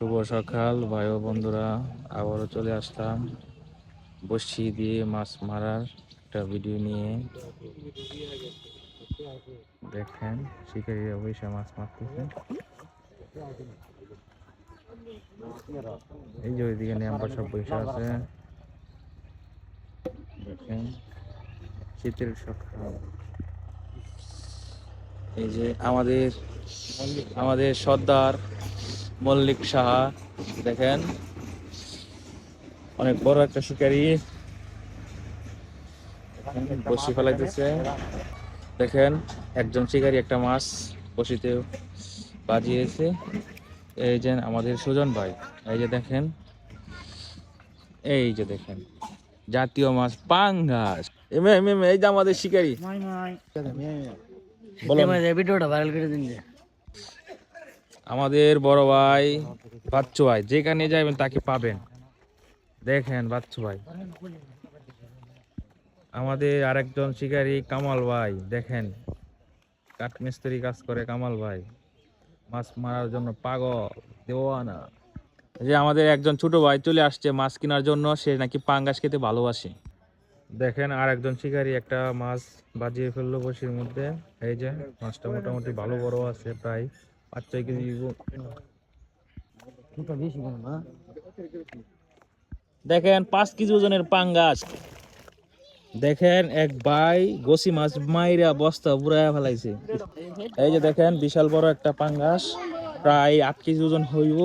শুভ সকাল ভাই ও বন্ধুরা, আবারও চলে আসলাম বড়শি দিয়ে মাছ মারার একটা ভিডিও নিয়ে। দেখেন শিকারীরা বসে মাছ মারতেছে। এই যে ওইদিকে নেম্বার সব বসে আছে। দেখেন শীতের সকাল। এই যে আমাদের সর্দার মল্লিক সাহা, দেখেন অনেক বড় একটা শিকারী বড়শি ফেলাইতেছে। দেখেন একজন শিকারী একটা মাছ বড়শিতে বাজিয়েছে। এই যে আমাদের সুজন ভাই, এই যে দেখেন, জাতীয় মাছ পাঙ্গাস। এই যে আমাদের শিকারী। আমাদের বড় ভাই বাচ্চু ভাই, যেখানে যাবেন তাকে পাবেন। দেখেন বাচ্চু ভাই। আমাদের আরেকজন শিকারী কামাল ভাই, দেখেন কাঠমিস্ত্রি কাজ করে কামাল ভাই, মাছ মারার জন্য পাগল দেওয়ানা। যে আমাদের একজন ছোট ভাই চলে আসছে মাছ কেনার জন্য, সে নাকি পাঙ্গাস খেতে ভালোবাসে। দেখেন আর একজন শিকারী একটা মাছ বাজিয়ে ফেললো বড়শির মধ্যে। এই যে মাছটা মোটামুটি ভালো বড় আছে, প্রায় 5-6 কেজি। দেখেন 5 কেজি ওজনের পাঙ্গাস। দেখেন এক ভাই গোসি মাছ মাইরা বস্তা বুড়াইয়া ফেলাইছে। এই যে দেখেন বিশাল বড় একটা পাঙ্গাস, প্রায় 8 কেজি ওজন হইব।